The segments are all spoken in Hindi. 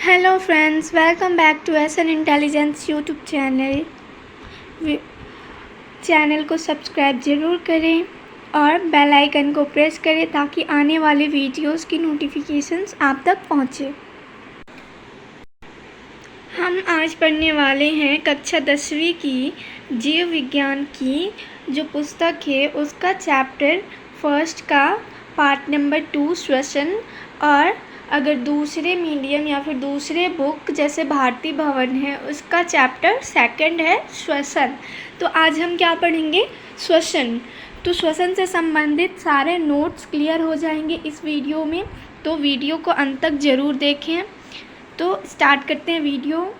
Hello friends, welcome back to S N intelligence YouTube channel को सब्सक्राइब ज़रूर करें और बेल आइकन को प्रेस करें ताकि आने वाले वीडियोस की नोटिफिकेशंस आप तक पहुंचे। हम आज पढ़ने वाले हैं कक्षा 10वीं की जीव विज्ञान की जो पुस्तक है उसका चैप्टर फर्स्ट का पार्ट नंबर 2 श्वसन। और अगर दूसरे मीडियम या फिर दूसरे बुक जैसे भारती भवन है उसका चैप्टर सेकंड है श्वसन। तो आज हम क्या पढ़ेंगे? श्वसन। तो श्वसन से संबंधित सारे नोट्स क्लियर हो जाएंगे इस वीडियो में, तो वीडियो को अंत तक ज़रूर देखें। तो स्टार्ट करते हैं वीडियो।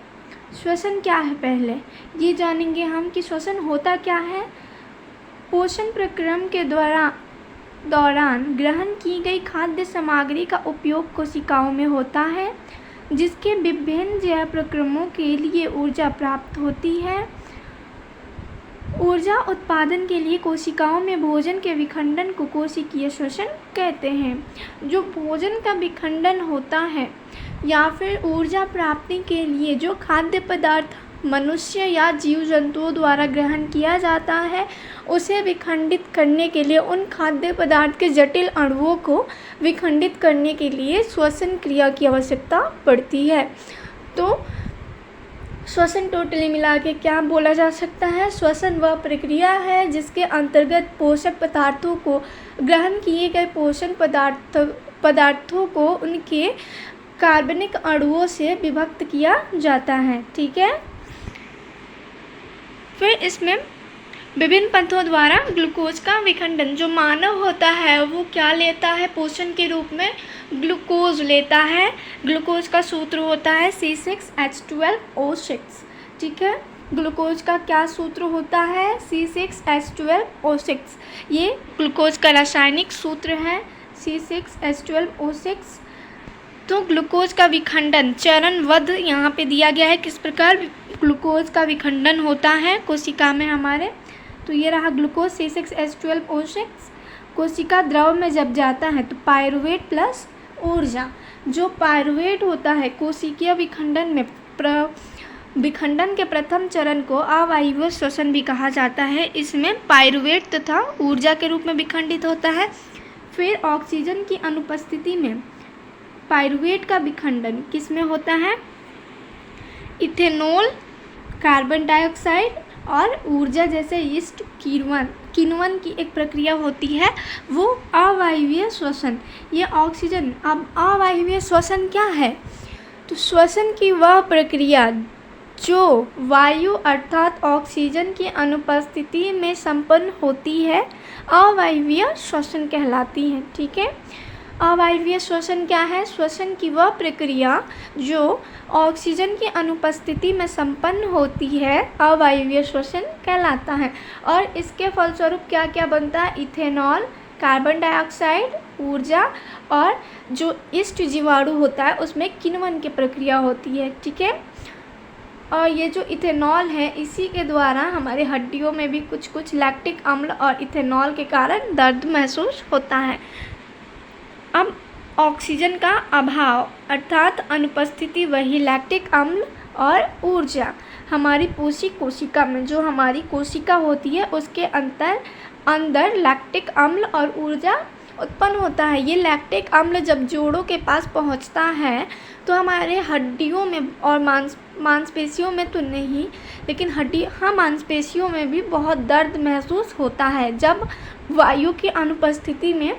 श्वसन क्या है, पहले ये जानेंगे हम कि श्वसन होता क्या है। पोषण प्रक्रम के दौरान ग्रहण की गई खाद्य सामग्री का उपयोग कोशिकाओं में होता है, जिसके विभिन्न जैव प्रक्रमों के लिए ऊर्जा प्राप्त होती है। ऊर्जा उत्पादन के लिए कोशिकाओं में भोजन के विखंडन को कोशिकीय श्वसन कहते हैं। जो भोजन का विखंडन होता है या फिर ऊर्जा प्राप्ति के लिए जो खाद्य पदार्थ मनुष्य या जीव जंतुओं द्वारा ग्रहण किया जाता है उसे विखंडित करने के लिए उन खाद्य पदार्थ के जटिल अणुओं को विखंडित करने के लिए श्वसन क्रिया की आवश्यकता पड़ती है। तो श्वसन टोटली मिला के क्या बोला जा सकता है? श्वसन वह प्रक्रिया है जिसके अंतर्गत पोषक पदार्थों को ग्रहण किए गए पोषक पदार्थों को उनके कार्बनिक अणुओं से विभक्त किया जाता है। ठीक है। फिर इसमें विभिन्न पद्धतियों द्वारा ग्लूकोज का विखंडन, जो मानव होता है वो क्या लेता है पोषण के रूप में? ग्लूकोज लेता है। ग्लूकोज का सूत्र होता है C6H12O6। ठीक है। ग्लूकोज का क्या सूत्र होता है? C6H12O6। ये ग्लूकोज का रासायनिक सूत्र है C6H12O6। तो ग्लूकोज का विखंडन चरणबद्ध यहाँ पे दिया गया है किस प्रकार ग्लूकोज का विखंडन होता है कोशिका में हमारे। तो ये रहा ग्लूकोज C6H12O6। कोशिका द्रव में जब जाता है तो पायरुवेट प्लस ऊर्जा, जो पायरुवेट होता है कोशिकीय विखंडन में विखंडन के प्रथम चरण को अवायवीय श्वसन भी कहा जाता है। इसमें पायरुवेट तथा ऊर्जा के रूप में विखंडित होता है। फिर ऑक्सीजन की अनुपस्थिति में पायरुवेट का विखंडन किस में होता है? इथेनॉल, कार्बन डाइऑक्साइड और ऊर्जा जैसे यीस्ट किण्वन की एक प्रक्रिया होती है, वो अवायवीय श्वसन। ये ऑक्सीजन, अब अवायवीय श्वसन क्या है? तो श्वसन की वह प्रक्रिया जो वायु अर्थात ऑक्सीजन की अनुपस्थिति में संपन्न होती है अवायवीय श्वसन कहलाती है। ठीक है। अवायवीय श्वसन क्या है? श्वसन की वह प्रक्रिया जो ऑक्सीजन की अनुपस्थिति में संपन्न होती है अवायवीय श्वसन कहलाता है। और इसके फलस्वरूप क्या क्या बनता है? इथेनॉल, कार्बन डाइऑक्साइड, ऊर्जा और जो यीस्ट जीवाणु होता है उसमें किण्वन की प्रक्रिया होती है। ठीक है। और ये जो इथेनॉल है इसी के द्वारा हमारे हड्डियों में भी कुछ लैक्टिक अम्ल और इथेनॉल के कारण दर्द महसूस होता है। अब ऑक्सीजन का अभाव अर्थात अनुपस्थिति, वही लैक्टिक अम्ल और ऊर्जा हमारी पूरी कोशिका में, जो हमारी कोशिका होती है उसके अंदर लैक्टिक अम्ल और ऊर्जा उत्पन्न होता है। ये लैक्टिक अम्ल जब जोड़ों के पास पहुंचता है तो हमारे हड्डियों में और मांसपेशियों में तो नहीं, लेकिन मांसपेशियों में भी बहुत दर्द महसूस होता है जब वायु की अनुपस्थिति में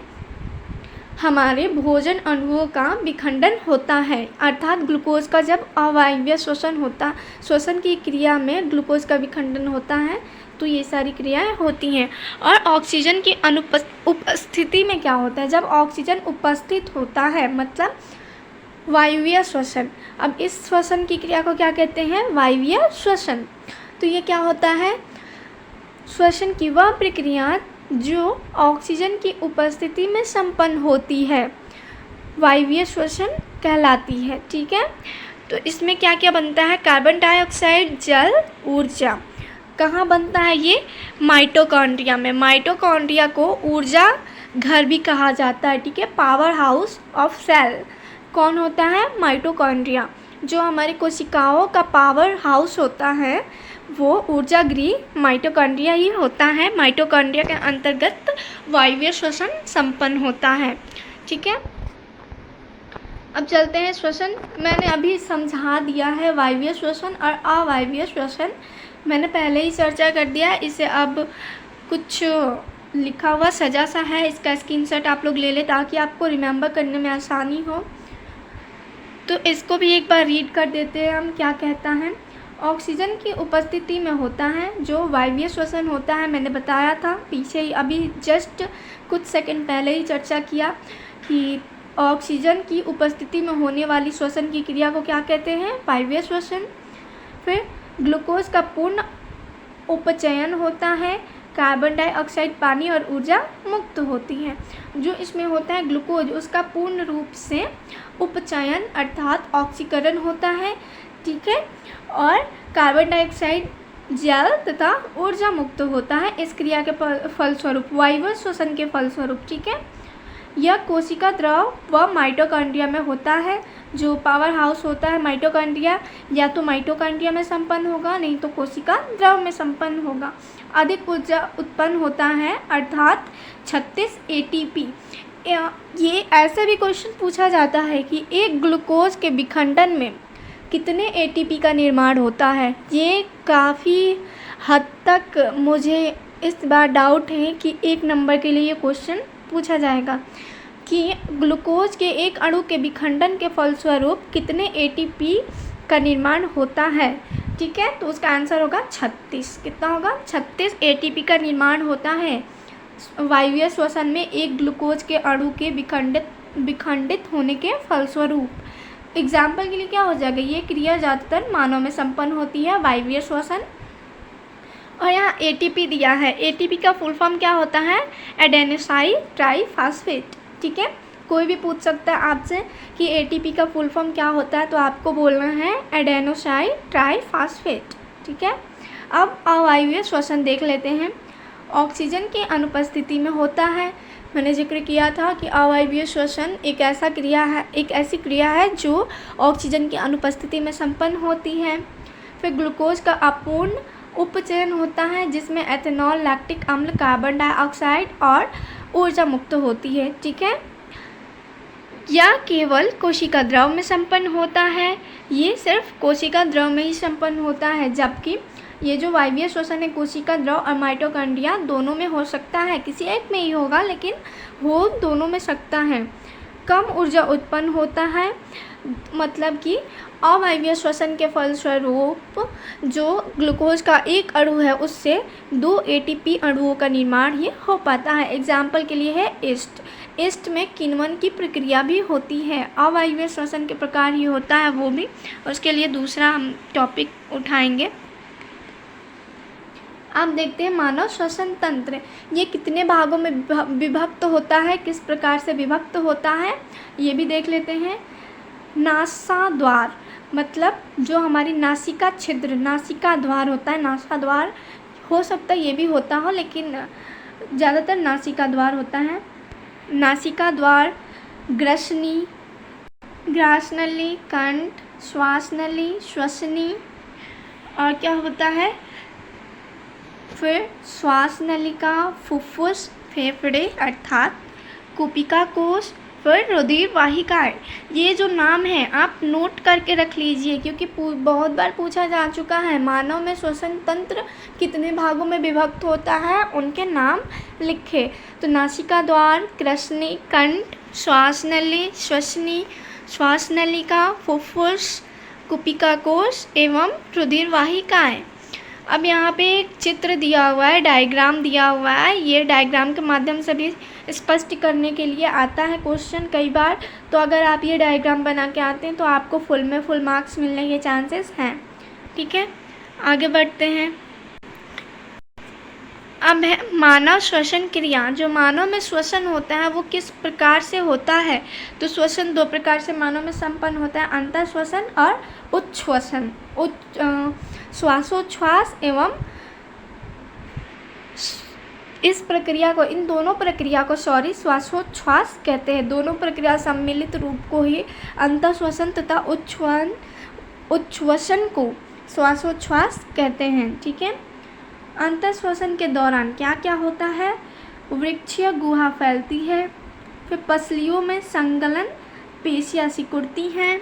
हमारे भोजन अणुओं का विखंडन होता है। अर्थात ग्लूकोज का जब अवायवीय श्वसन की क्रिया में ग्लूकोज का विखंडन होता है तो ये सारी क्रियाएं होती हैं। और ऑक्सीजन की उपस्थिति में क्या होता है? जब ऑक्सीजन उपस्थित होता है मतलब वायवीय श्वसन। अब इस श्वसन की क्रिया को क्या कहते हैं? वायवीय श्वसन। तो ये क्या होता है? श्वसन की वह प्रक्रिया जो ऑक्सीजन की उपस्थिति में संपन्न होती है वायवीय श्वसन कहलाती है। ठीक है। तो इसमें क्या क्या बनता है? कार्बन डाइऑक्साइड, जल, ऊर्जा। कहाँ बनता है ये? माइटोकॉन्ड्रिया में। माइटोकॉन्ड्रिया को ऊर्जा घर भी कहा जाता है। ठीक है। पावर हाउस ऑफ सेल कौन होता है? माइटोकॉन्ड्रिया। जो हमारी कोशिकाओं का पावर हाउस होता है वो ऊर्जा गृह माइटोकॉन्ड्रिया ही होता है। माइटोकॉन्ड्रिया के अंतर्गत वायवीय श्वसन संपन्न होता है। ठीक है, अब चलते हैं श्वसन। मैंने अभी समझा दिया है वायवीय श्वसन और अवायवीय श्वसन, मैंने पहले ही चर्चा कर दिया है। इसे अब कुछ लिखा हुआ सजा सा है, इसका स्क्रीनशॉट आप लोग ले लें ताकि आपको रिमेंबर करने में आसानी हो। तो इसको भी एक बार रीड कर देते हैं हम, क्या कहता है। ऑक्सीजन की उपस्थिति में होता है जो वायवीय श्वसन होता है। मैंने बताया था पीछे ही, अभी जस्ट कुछ सेकंड पहले ही चर्चा किया कि ऑक्सीजन की उपस्थिति में होने वाली श्वसन की क्रिया को क्या कहते हैं, वायवीय श्वसन। फिर ग्लूकोज का पूर्ण उपचयन होता है, कार्बन डाइऑक्साइड, पानी और ऊर्जा मुक्त होती है। जो इसमें होता है ग्लूकोज, उसका पूर्ण रूप से उपचयन अर्थात ऑक्सीकरण होता है। ठीक है, और कार्बन डाइऑक्साइड जल तथा ऊर्जा मुक्त होता है इस क्रिया के फलस्वरूप, वायवीय श्वसन के फलस्वरूप। ठीक है, यह कोशिका द्रव व माइटोकॉन्ड्रिया में होता है। जो पावर हाउस होता है माइटोकॉन्ड्रिया, या तो माइटोकॉन्ड्रिया में संपन्न होगा, नहीं तो कोशिका द्रव में संपन्न होगा। अधिक ऊर्जा उत्पन्न होता है अर्थात 36 ATP। ये ऐसे भी क्वेश्चन पूछा जाता है कि एक ग्लूकोज के विखंडन में कितने ATP का निर्माण होता है। ये काफ़ी हद तक मुझे इस बार डाउट है कि 1 नंबर के लिए ये क्वेश्चन पूछा जाएगा कि ग्लूकोज के एक अणु के विखंडन के फलस्वरूप कितने ATP का निर्माण होता है। ठीक है, तो उसका आंसर होगा 36। कितना होगा, 36 ATP का निर्माण होता है वायवीय श्वसन में एक ग्लूकोज के अणु के विखंडित होने के फलस्वरूप। एग्जाम्पल के लिए क्या हो जाएगा, ये क्रिया ज़्यादातर मानव में संपन्न होती है, वायवीय श्वसन। और यहाँ ATP दिया है, ATP का फुल फॉर्म क्या होता है, एडेनोसाइन ट्राईफॉस्फेट। ठीक है, कोई भी पूछ सकता है आपसे कि ATP का फुल फॉर्म क्या होता है, तो आपको बोलना है एडेनोसाइन ट्राईफॉस्फेट। ठीक है, अब अवायवीय श्वसन देख लेते हैं। ऑक्सीजन की अनुपस्थिति में होता है। मैंने जिक्र किया था कि अवायवीय श्वसन एक ऐसी क्रिया है जो ऑक्सीजन की अनुपस्थिति में संपन्न होती है। फिर ग्लूकोज का अपूर्ण उपचयन होता है जिसमें एथेनॉल, लैक्टिक अम्ल, कार्बन डाइऑक्साइड और ऊर्जा मुक्त होती है। ठीक है, यह केवल कोशिका द्रव में संपन्न होता है, ये सिर्फ कोशिका द्रव में ही संपन्न होता है। जबकि ये जो वायवीय श्वसन है कोशिका द्रव और माइटोकॉन्ड्रिया दोनों में हो सकता है, किसी एक में ही होगा लेकिन हो दोनों में सकता है। कम ऊर्जा उत्पन्न होता है, मतलब कि अवायवीय श्वसन के फलस्वरूप जो ग्लूकोज का एक अणु है उससे 2 ATP अणुओं का निर्माण ही हो पाता है। एग्जाम्पल के लिए है ईस्ट में किण्वन की प्रक्रिया भी होती है, अवायवीय श्वसन के प्रकार ही होता है वो भी, उसके लिए दूसरा हम टॉपिक उठाएंगे। आप देखते हैं मानव श्वसन तंत्र, ये कितने भागों में विभक्त होता है, किस प्रकार से विभक्त होता है, ये भी देख लेते हैं। नासाद्वार, मतलब जो हमारी नासिका छिद्र, नासिका द्वार होता है, नासा द्वार हो सकता है ये भी होता हो लेकिन ज़्यादातर नासिका द्वार होता है। नासिका द्वार, ग्रसनी, ग्रासनली, कंठ, श्वासनली, श्वसनी, और क्या होता है फिर श्वास नलिका, फुफ्फुस, फेफड़े अर्थात कुपिका कोश, फिर रुधिर वाहिकाएँ। ये जो नाम है आप नोट करके रख लीजिए क्योंकि बहुत बार पूछा जा चुका है मानव में श्वसन तंत्र कितने भागों में विभक्त होता है, उनके नाम लिखे। तो नासिका द्वार, ग्रसनी, कंठ, श्वास नली, श्वसनी, श्वास नलिका, फुफ्फुस, कुपिका कोश एवं रुधिर वाहिकाएँ। अब यहाँ पे एक चित्र दिया हुआ है, डायग्राम दिया हुआ है, ये डायग्राम के माध्यम से भी स्पष्ट करने के लिए आता है क्वेश्चन कई बार। तो अगर आप ये डायग्राम बना के आते हैं तो आपको फुल में फुल मार्क्स मिलने के चांसेस हैं। ठीक है, आगे बढ़ते हैं। अब है मानव श्वसन क्रिया। जो मानव में श्वसन होता है वो किस प्रकार से होता है, तो श्वसन 2 प्रकार से मानव में संपन्न होता है, अंतर श्वसन और उच्छ्वसन। श्वासोच्छ्वास एवं इस प्रक्रिया को, इन दोनों प्रक्रिया को श्वासोच्छ्वास कहते हैं। दोनों प्रक्रिया सम्मिलित रूप को ही अंतःश्वसन तथा उच्छ्वसन को श्वासोच्छ्वास कहते हैं। ठीक है। अंतःश्वसन के दौरान क्या क्या होता है? वृक्षीय गुहा फैलती है, फिर पसलियों में संगलन पेशियाँ सिकुड़ती हैं।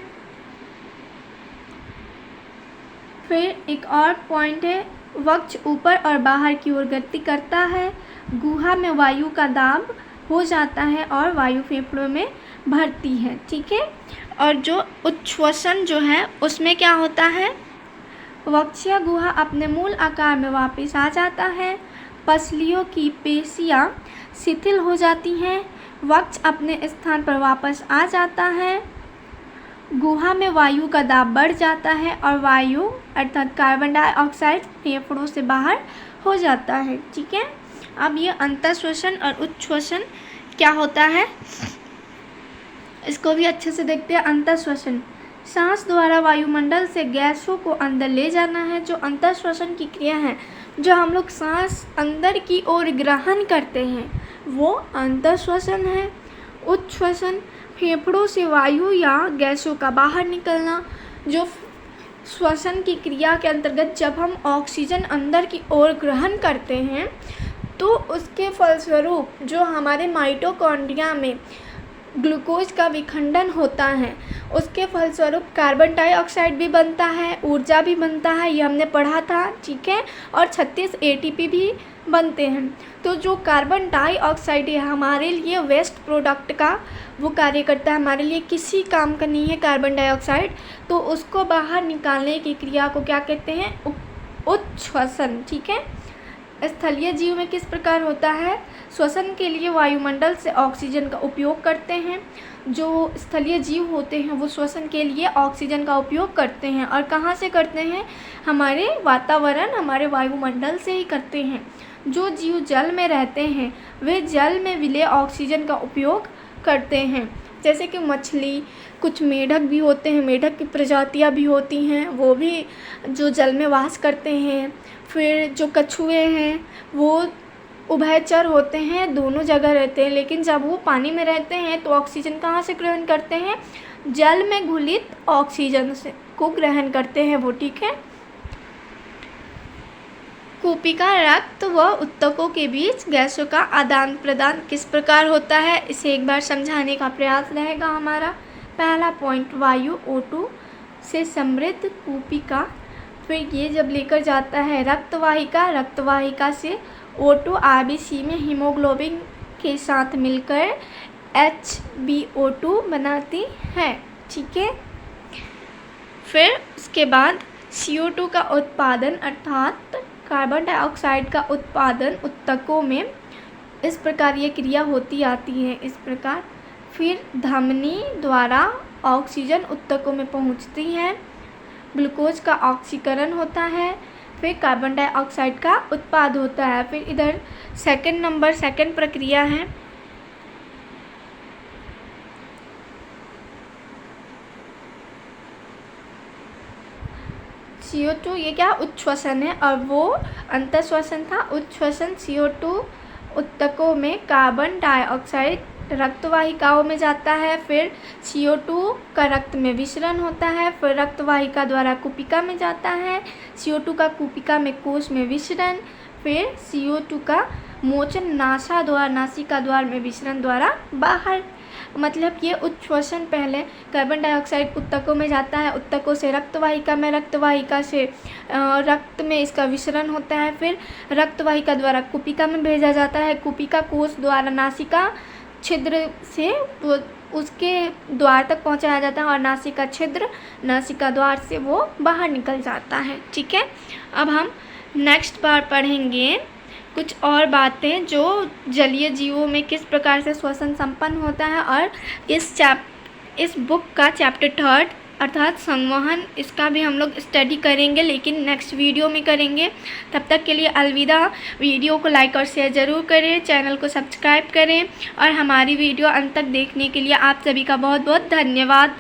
फिर एक और पॉइंट है, वक्ष ऊपर और बाहर की ओर गति करता है, गुहा में वायु का दाब हो जाता है और वायु फेफड़ों में भरती है। ठीक है। और जो उच्छ्वसन जो है उसमें क्या होता है? वक्षीय गुहा अपने मूल आकार में वापस आ जाता है, पसलियों की पेशियाँ शिथिल हो जाती हैं, वक्ष अपने स्थान पर वापस आ जाता है, गुहा में वायु का दाब बढ़ जाता है और वायु अर्थात कार्बन डाइऑक्साइड फेफड़ों से बाहर हो जाता है। ठीक है। अब ये अंतःश्वसन और उच्छ्वसन क्या होता है इसको भी अच्छे से देखते हैं। अंतःश्वसन, सांस द्वारा वायुमंडल से गैसों को अंदर ले जाना है। जो अंतःश्वसन की क्रिया है, जो हम लोग सांस अंदर की ओर ग्रहण करते हैं, वो अंतःश्वसन है। उच्छ्वसन, फेफड़ों से वायु या गैसों का बाहर निकलना। जो श्वसन की क्रिया के अंतर्गत जब हम ऑक्सीजन अंदर की ओर ग्रहण करते हैं तो उसके फलस्वरूप जो हमारे माइटोकॉन्ड्रिया में ग्लूकोज का विखंडन होता है, उसके फलस्वरूप कार्बन डाइऑक्साइड भी बनता है, ऊर्जा भी बनता है, ये हमने पढ़ा था। ठीक है। और 36 ATP भी बनते हैं। तो जो कार्बन डाइऑक्साइड है हमारे लिए वेस्ट प्रोडक्ट का वो कार्य करता है, हमारे लिए किसी काम का नहीं है कार्बन डाइऑक्साइड, तो उसको बाहर निकालने की क्रिया को क्या कहते हैं? उच्छ्वसन। ठीक है। स्थलीय जीव में किस प्रकार होता है? श्वसन के लिए वायुमंडल से ऑक्सीजन का उपयोग करते हैं। जो स्थलीय जीव होते हैं वो श्वसन के लिए ऑक्सीजन का उपयोग करते हैं। और कहाँ से करते हैं? हमारे वातावरण, हमारे वायुमंडल से ही करते हैं। जो जीव जल में रहते हैं वे जल में विलय ऑक्सीजन का उपयोग करते हैं, जैसे कि मछली, कुछ मेढक भी होते हैं, मेढक की प्रजातियां भी होती हैं, वो भी जो जल में वास करते हैं। फिर जो कछुए हैं वो उभयचर होते हैं, दोनों जगह रहते हैं, लेकिन जब वो पानी में रहते हैं तो ऑक्सीजन कहाँ से ग्रहण करते हैं? जल में घुलित ऑक्सीजन से को ग्रहण करते हैं वो। ठीक है। कूपिका, रक्त व उत्तकों के बीच गैसों का आदान प्रदान किस प्रकार होता है, इसे एक बार समझाने का प्रयास रहेगा हमारा। पहला पॉइंट, वायु O2 से समृद्ध कूपिका, फिर ये जब लेकर जाता है रक्तवाहिका, रक्तवाहिका से O2 RBC में हीमोग्लोबिन के साथ मिलकर HbO2 बनाती है। ठीक है। फिर उसके बाद CO2 का उत्पादन अर्थात कार्बन डाइऑक्साइड का उत्पादन उत्तकों में इस प्रकार ये क्रिया होती आती है, इस प्रकार। फिर धमनी द्वारा ऑक्सीजन उत्तकों में पहुंचती है, ग्लूकोज का ऑक्सीकरण होता है, फिर कार्बन डाइऑक्साइड का उत्पाद होता है। फिर इधर सेकंड प्रक्रिया है CO2, ये क्या उच्छ्वसन है और वो अंतःश्वसन था। उच्छ्वसन CO2 उत्तकों में कार्बन डाइऑक्साइड रक्तवाहिकाओं में जाता है, फिर CO2 का रक्त में विसरण होता है, फिर रक्तवाहिका द्वारा कूपिका में जाता है, CO2 का कूपिका में कोश में विसरण, फिर CO2 का मोचन नासिका द्वार में विसरण द्वारा बाहर। मतलब ये उच्छ्वसन पहले कार्बन डाइऑक्साइड उत्तकों में जाता है, उत्तकों से रक्तवाहिका में, रक्तवाहिका से रक्त में इसका विसरण होता है, फिर रक्तवाहिका द्वारा कूपिका में भेजा जाता है, कूपिका कोश द्वारा नासिका छिद्र से उसके द्वार तक पहुंचाया जाता है और नासिका छिद्र, नासिका द्वार से वो बाहर निकल जाता है। ठीक है। अब हम नेक्स्ट बार पढ़ेंगे कुछ और बातें जो जलीय जीवों में किस प्रकार से श्वसन संपन्न होता है, और इस बुक का चैप्टर 3 अर्थात संवहन, इसका भी हम लोग स्टडी करेंगे, लेकिन नेक्स्ट वीडियो में करेंगे। तब तक के लिए अलविदा। वीडियो को लाइक और शेयर ज़रूर करें, चैनल को सब्सक्राइब करें और हमारी वीडियो अंत तक देखने के लिए आप सभी का बहुत बहुत धन्यवाद।